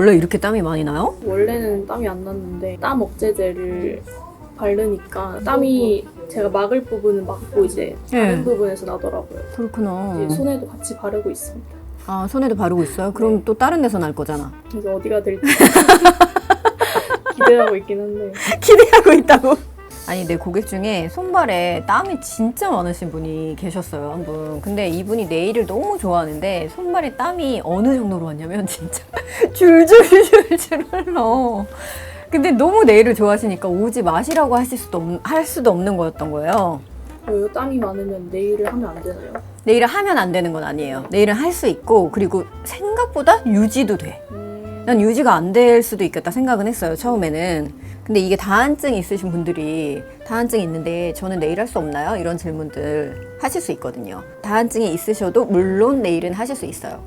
원래 이렇게 땀이 많이 나요? 원래는 땀이 안 났는데 땀 억제제를 바르니까 땀이 제가 막을 부분은 막고 이제 다른 네. 부분에서 나더라고요. 그렇구나. 이제 손에도 같이 바르고 있습니다. 아, 손에도 바르고 있어요? 그럼 네. 또 다른 데서 날 거잖아. 그래서 어디가 될지 기대하고 있긴 한데. 기대하고 있다고? 아니, 내 고객 중에 손발에 땀이 진짜 많으신 분이 계셨어요, 한 분. 근데 이분이 네일을 너무 좋아하는데 손발에 땀이 어느 정도로 왔냐면 진짜 줄줄줄줄 흘러. 근데 너무 네일을 좋아하시니까 오지 마시라고 할 수도 없는 거였던 거예요. 왜요? 땀이 많으면 네일을 하면 안 되나요? 네일을 하면 안 되는 건 아니에요. 네일은 할 수 있고, 그리고 생각보다 유지도 돼. 난 유지가 안 될 수도 있겠다 생각은 했어요, 처음에는. 근데 이게 다한증 있으신 분들이 다한증이 있는데 저는 네일 할 수 없나요? 이런 질문들 하실 수 있거든요. 다한증이 있으셔도 물론 네일은 하실 수 있어요.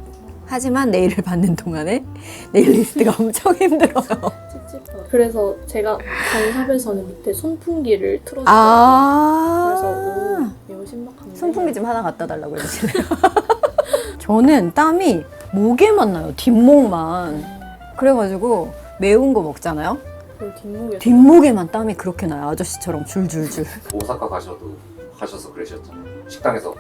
하지만 네일을 받는 동안에 네일리스트가 엄청 힘들어요. 찝찝하다. 그래서 제가 다른 샵에서는 밑에 손풍기를 틀어주고 그래서 이거 신박한데. 손풍기 좀 하나 갖다 달라고 해주실래요? 저는 땀이 목에만 나요, 뒷목만. 그래가지고 매운 거 먹잖아요? 뒷목에만 땀이 그렇게 나요, 아저씨처럼 줄줄줄. 오사카 가셔서 그러셨잖아요. 식당에서.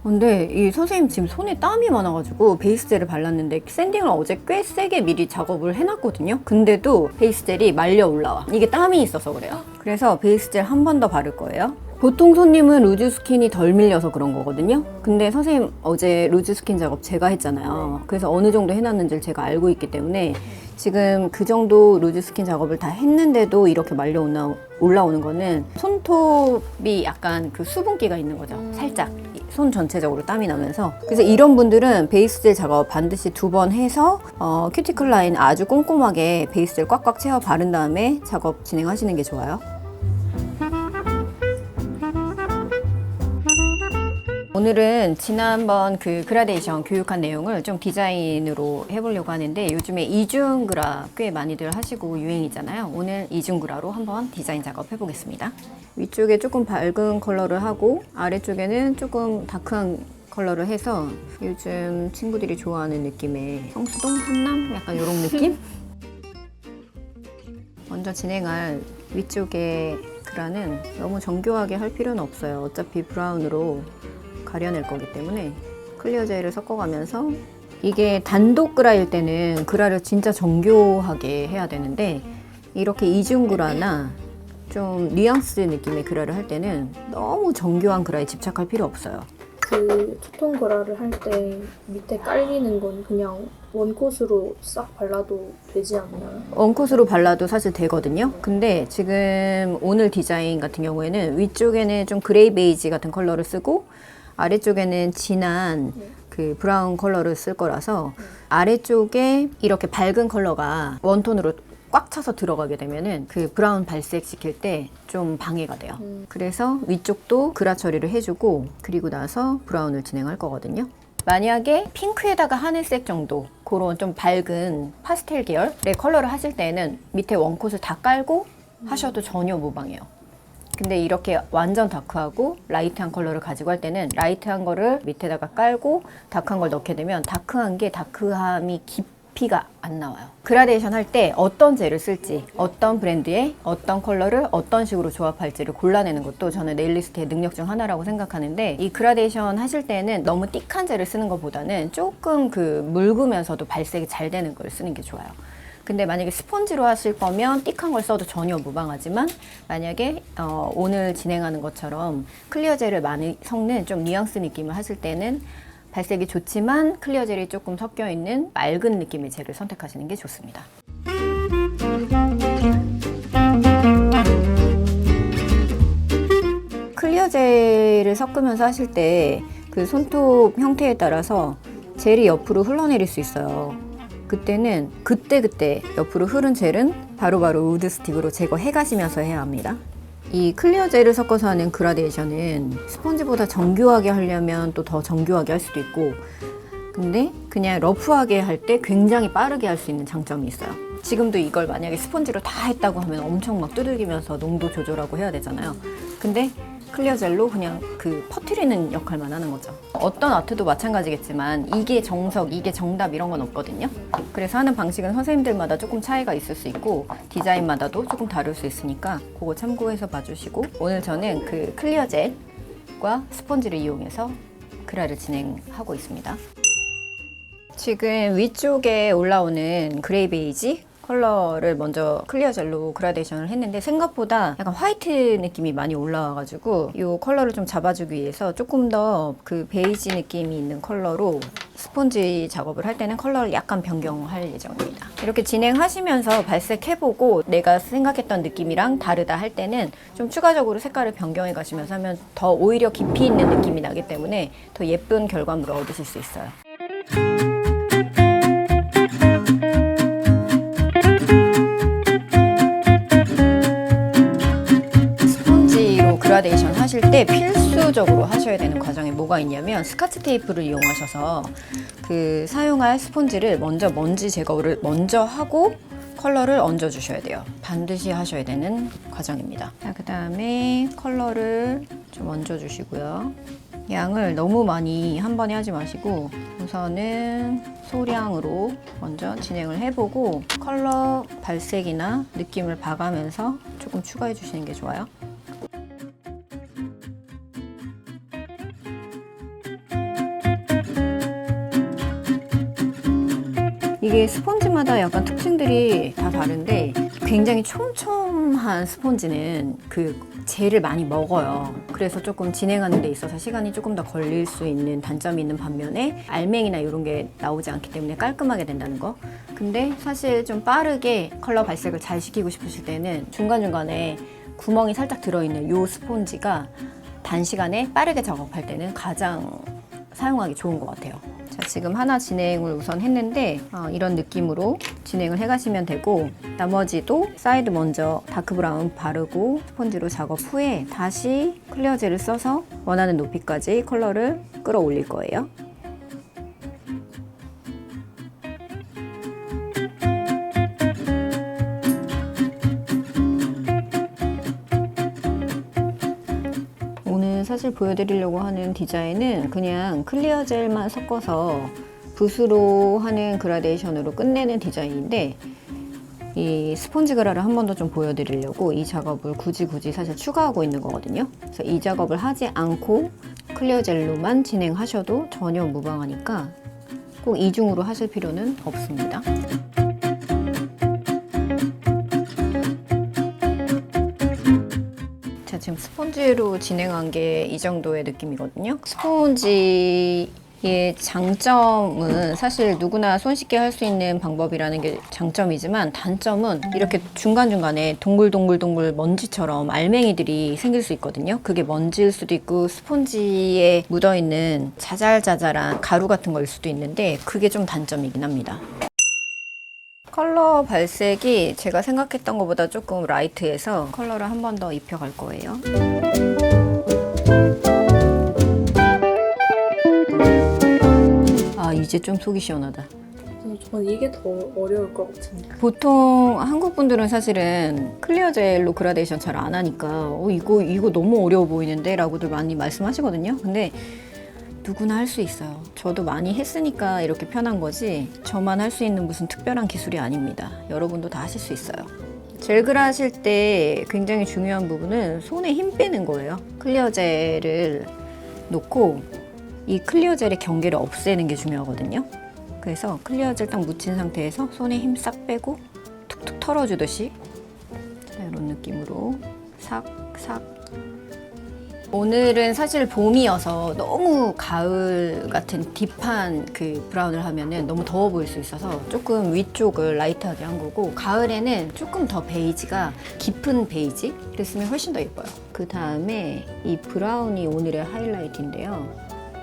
근데 이 선생님 지금 손에 땀이 많아가지고 베이스젤을 발랐는데 샌딩을 어제 꽤 세게 미리 작업을 해놨거든요. 근데도 베이스젤이 말려 올라와. 이게 땀이 있어서 그래요. 그래서 베이스젤 한 번 더 바를 거예요. 보통 손님은 루즈 스킨이 덜 밀려서 그런 거거든요. 근데 선생님 어제 루즈 스킨 작업 제가 했잖아요. 그래서 어느 정도 해놨는지를 제가 알고 있기 때문에 지금 그 정도 루즈 스킨 작업을 다 했는데도 이렇게 말려 올라오는 거는 손톱이 약간 그 수분기가 있는 거죠. 살짝 손 전체적으로 땀이 나면서. 그래서 이런 분들은 베이스젤 작업 반드시 2번 해서 큐티클 라인 아주 꼼꼼하게 베이스젤 꽉꽉 채워 바른 다음에 작업 진행하시는 게 좋아요. 오늘은 지난번 그 그라데이션 교육한 내용을 좀 디자인으로 해보려고 하는데 요즘에 이중 그라 꽤 많이들 하시고 유행이잖아요. 오늘 이중 그라로 한번 디자인 작업 해보겠습니다. 위쪽에 조금 밝은 컬러를 하고 아래쪽에는 조금 다크한 컬러를 해서 요즘 친구들이 좋아하는 느낌의 성수동, 한남? 약간 이런 느낌? 먼저 진행할 위쪽에 그라는 너무 정교하게 할 필요는 없어요. 어차피 브라운으로 가려낼 거기 때문에 클리어 젤을 섞어가면서 이게 단독 그라일 때는 그라를 진짜 정교하게 해야 되는데 이렇게 이중 그라나 좀 뉘앙스 느낌의 그라를 할 때는 너무 정교한 그라에 집착할 필요 없어요. 그 투톤 그라를 할 때 밑에 깔리는 건 그냥 원콧으로 싹 발라도 되지 않나요? 원콧으로 발라도 사실 되거든요. 근데 지금 오늘 디자인 같은 경우에는 위쪽에는 좀 그레이 베이지 같은 컬러를 쓰고 아래쪽에는 진한 그 브라운 컬러를 쓸 거라서 아래쪽에 이렇게 밝은 컬러가 원톤으로 꽉 차서 들어가게 되면은 그 브라운 발색 시킬 때 좀 방해가 돼요. 그래서 위쪽도 그라 처리를 해주고 그리고 나서 브라운을 진행할 거거든요. 만약에 핑크에다가 하늘색 정도 그런 좀 밝은 파스텔 계열의 컬러를 하실 때는 밑에 원콧을 다 깔고 하셔도 전혀 무방해요. 근데 이렇게 완전 다크하고 라이트한 컬러를 가지고 할 때는 라이트한 거를 밑에다가 깔고 다크한 걸 넣게 되면 다크한 게 다크함이 깊이가 안 나와요. 그라데이션 할 때 어떤 젤을 쓸지 어떤 브랜드의 어떤 컬러를 어떤 식으로 조합할지를 골라내는 것도 저는 네일리스트의 능력 중 하나라고 생각하는데 이 그라데이션 하실 때는 너무 띡한 젤을 쓰는 것보다는 조금 그 묽으면서도 발색이 잘 되는 걸 쓰는 게 좋아요. 근데 만약에 스펀지로 하실 거면 띡한 걸 써도 전혀 무방하지만 만약에 오늘 진행하는 것처럼 클리어 젤을 많이 섞는 좀 뉘앙스 느낌을 하실 때는 발색이 좋지만 클리어 젤이 조금 섞여 있는 맑은 느낌의 젤을 선택하시는 게 좋습니다. 클리어 젤을 섞으면서 하실 때 그 손톱 형태에 따라서 젤이 옆으로 흘러내릴 수 있어요. 그때는 그때 옆으로 흐른 젤은 바로바로 우드 스틱으로 제거해 가시면서 해야 합니다. 이 클리어 젤을 섞어서 하는 그라데이션은 스펀지보다 정교하게 하려면 또 더 정교하게 할 수도 있고 근데 그냥 러프하게 할 때 굉장히 빠르게 할 수 있는 장점이 있어요. 지금도 이걸 만약에 스펀지로 다 했다고 하면 엄청 막 두들기면서 농도 조절하고 해야 되잖아요. 근데 클리어 젤로 그냥 그 퍼뜨리는 역할만 하는 거죠. 어떤 아트도 마찬가지겠지만 이게 정석, 이게 정답 이런 건 없거든요. 그래서 하는 방식은 선생님들마다 조금 차이가 있을 수 있고 디자인마다도 조금 다를 수 있으니까 그거 참고해서 봐주시고, 오늘 저는 그 클리어 젤과 스펀지를 이용해서 그라를 진행하고 있습니다. 지금 위쪽에 올라오는 그레이 베이지 컬러를 먼저 클리어 젤로 그라데이션을 했는데 생각보다 약간 화이트 느낌이 많이 올라와가지고 이 컬러를 좀 잡아주기 위해서 조금 더 그 베이지 느낌이 있는 컬러로 스펀지 작업을 할 때는 컬러를 약간 변경할 예정입니다. 이렇게 진행하시면서 발색해보고 내가 생각했던 느낌이랑 다르다 할 때는 좀 추가적으로 색깔을 변경해 가시면서 하면 더 오히려 깊이 있는 느낌이 나기 때문에 더 예쁜 결과물을 얻으실 수 있어요. 그라데이션 하실 때 필수적으로 하셔야 되는 과정이 뭐가 있냐면 스카치 테이프를 이용하셔서 그 사용할 스펀지를 먼저 먼지 제거를 먼저 하고 컬러를 얹어 주셔야 돼요. 반드시 하셔야 되는 과정입니다. 자, 그 다음에 컬러를 좀 얹어 주시고요. 양을 너무 많이 한 번에 하지 마시고 우선은 소량으로 먼저 진행을 해보고 컬러 발색이나 느낌을 봐가면서 조금 추가해 주시는 게 좋아요. 이게 스펀지마다 약간 특징들이 다 다른데 굉장히 촘촘한 스펀지는 그 젤을 많이 먹어요. 그래서 조금 진행하는 데 있어서 시간이 조금 더 걸릴 수 있는 단점이 있는 반면에 알맹이나 이런 게 나오지 않기 때문에 깔끔하게 된다는 거. 근데 사실 좀 빠르게 컬러 발색을 잘 시키고 싶으실 때는 중간중간에 구멍이 살짝 들어있는 이 스펀지가 단시간에 빠르게 작업할 때는 가장 사용하기 좋은 것 같아요. 자, 지금 하나 진행을 우선 했는데 이런 느낌으로 진행을 해가시면 되고 나머지도 사이드 먼저 다크 브라운 바르고 스펀지로 작업 후에 다시 클리어 젤을 써서 원하는 높이까지 컬러를 끌어올릴 거예요. 사실 보여드리려고 하는 디자인은 그냥 클리어 젤만 섞어서 붓으로 하는 그라데이션으로 끝내는 디자인인데 이 스펀지 그라를 한 번 더 좀 보여드리려고 이 작업을 굳이 사실 추가하고 있는 거거든요. 그래서 이 작업을 하지 않고 클리어 젤로만 진행하셔도 전혀 무방하니까 꼭 이중으로 하실 필요는 없습니다. 지금 스펀지로 진행한 게 이 정도의 느낌이거든요. 스펀지의 장점은 사실 누구나 손쉽게 할 수 있는 방법이라는 게 장점이지만 단점은 이렇게 중간중간에 동글동글 먼지처럼 알맹이들이 생길 수 있거든요. 그게 먼지일 수도 있고 스펀지에 묻어있는 자잘자잘한 가루 같은 거일 수도 있는데 그게 좀 단점이긴 합니다. 컬러 발색이 제가 생각했던 것보다 조금 라이트해서 컬러를 한 번 더 입혀갈 거예요. 아, 이제 좀 속이 시원하다. 저는 이게 더 어려울 것 같은데. 보통 한국 분들은 사실은 클리어 젤로 그라데이션 잘 안 하니까 이거 너무 어려워 보이는데 라고들 많이 말씀하시거든요. 근데 누구나 할 수 있어요. 저도 많이 했으니까 이렇게 편한 거지 저만 할 수 있는 무슨 특별한 기술이 아닙니다. 여러분도 다 하실 수 있어요. 젤그라 하실 때 굉장히 중요한 부분은 손에 힘 빼는 거예요. 클리어 젤을 놓고 이 클리어 젤의 경계를 없애는 게 중요하거든요. 그래서 클리어 젤 딱 묻힌 상태에서 손에 힘 싹 빼고 툭툭 털어주듯이 이런 느낌으로 싹싹. 오늘은 사실 봄이어서 너무 가을 같은 딥한 그 브라운을 하면은 너무 더워 보일 수 있어서 조금 위쪽을 라이트하게 한 거고 가을에는 조금 더 베이지가 깊은 베이지 그랬으면 훨씬 더 예뻐요. 그 다음에 이 브라운이 오늘의 하이라이트인데요.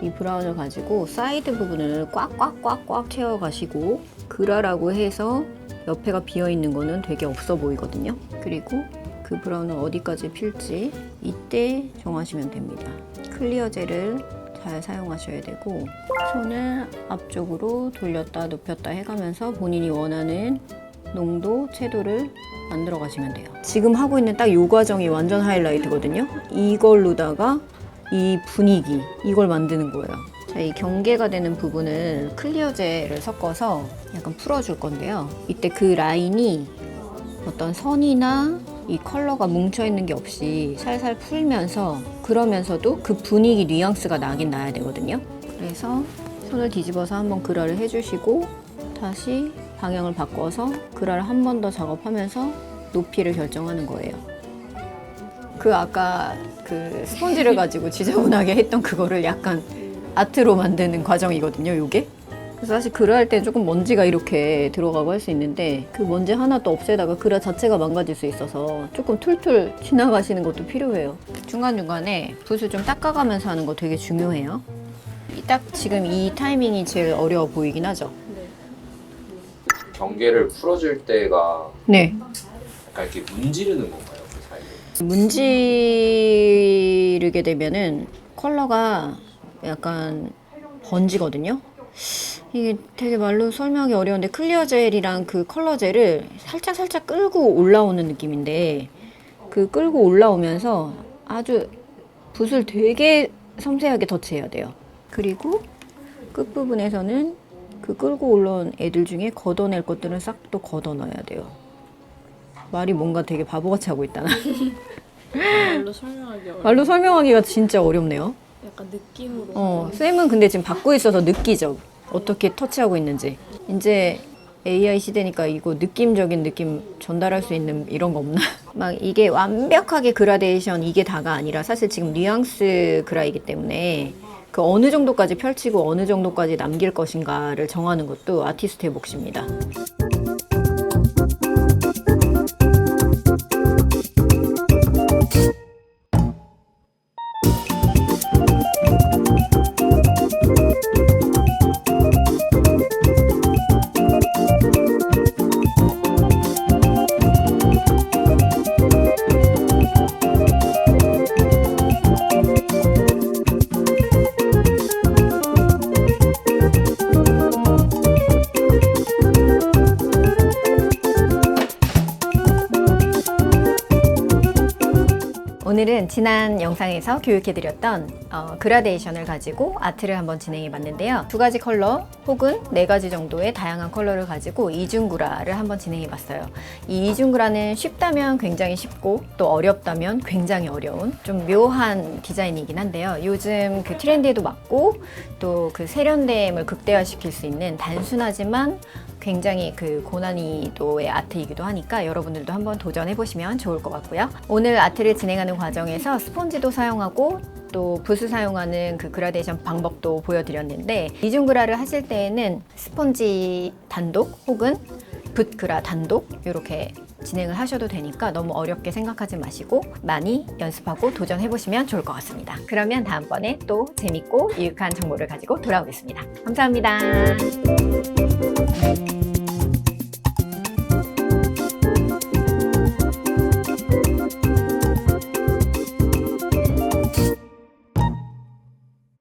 이 브라운을 가지고 사이드 부분을 꽉꽉꽉꽉 채워가시고 그라라고 해서 옆에가 비어있는 거는 되게 없어 보이거든요. 그리고 그 브라운을 어디까지 필지 이때 정하시면 됩니다. 클리어 젤을 잘 사용하셔야 되고 손을 앞쪽으로 돌렸다 눕혔다 해가면서 본인이 원하는 농도, 채도를 만들어 가시면 돼요. 지금 하고 있는 딱 이 과정이 완전 하이라이트거든요. 이걸로다가 이 분위기, 이걸 만드는 거예요. 자, 이 경계가 되는 부분을 클리어젤을 섞어서 약간 풀어줄 건데요. 이때 그 라인이 어떤 선이나 이 컬러가 뭉쳐있는 게 없이 살살 풀면서, 그러면서도 그 분위기 뉘앙스가 나긴 나야 되거든요. 그래서 손을 뒤집어서 한번 그라를 해주시고 다시 방향을 바꿔서 그라를 한 번 더 작업하면서 높이를 결정하는 거예요. 그 아까 그 스펀지를 가지고 지저분하게 했던 그거를 약간 아트로 만드는 과정이거든요, 요게. 그래서 사실 그라 할 때 조금 먼지가 이렇게 들어가고 할 수 있는데 그 먼지 하나도 없애다가 그라 자체가 망가질 수 있어서 조금 툴툴 지나가시는 것도 필요해요. 중간중간에 붓을 좀 닦아가면서 하는 거 되게 중요해요. 딱 지금 이 타이밍이 제일 어려워 보이긴 하죠. 경계를 풀어줄 때가 네. 약간 이렇게 문지르는 건가요? 그 사이에? 문지르게 되면은 컬러가 약간 번지거든요. 이게 되게 말로 설명하기 어려운데 클리어 젤이랑 그 컬러 젤을 살짝 끌고 올라오는 느낌인데 그 끌고 올라오면서 아주 붓을 되게 섬세하게 터치해야 돼요. 그리고 끝부분에서는 그 끌고 올라온 애들 중에 걷어낼 것들은 싹 또 걷어놔야 돼요. 말이 뭔가 되게 바보같이 하고 있다. 말로 설명하기 어려워. 말로 설명하기가 진짜 어렵네요. 약간 느낌으로. 쌤은 근데 지금 받고 있어서 느끼죠. 어떻게 터치하고 있는지. 이제 AI 시대니까 이거 느낌적인 느낌 전달할 수 있는 이런 거 없나? 막 이게 완벽하게 그라데이션 이게 다가 아니라 사실 지금 뉘앙스 그라이기 때문에 그 어느 정도까지 펼치고 어느 정도까지 남길 것인가를 정하는 것도 아티스트의 몫입니다. 오늘은 지난 영상에서 교육해드렸던 그라데이션을 가지고 아트를 한번 진행해봤는데요. 2가지 컬러 혹은 4가지 정도의 다양한 컬러를 가지고 이중그라를 한번 진행해봤어요. 이 이중그라는 쉽다면 굉장히 쉽고 또 어렵다면 굉장히 어려운 좀 묘한 디자인이긴 한데요. 요즘 그 트렌드에도 맞고 또 그 세련됨을 극대화시킬 수 있는 단순하지만 굉장히 그 고난이도의 아트이기도 하니까 여러분들도 한번 도전해보시면 좋을 것 같고요. 오늘 아트를 진행하는 과정에서 스폰지도 사용하고 또 붓을 사용하는 그 그라데이션 방법도 보여드렸는데 이중그라를 하실 때에는 스폰지 단독 혹은 붓 그라 단독 이렇게 진행을 하셔도 되니까 너무 어렵게 생각하지 마시고 많이 연습하고 도전해보시면 좋을 것 같습니다. 그러면 다음번에 또 재밌고 유익한 정보를 가지고 돌아오겠습니다. 감사합니다.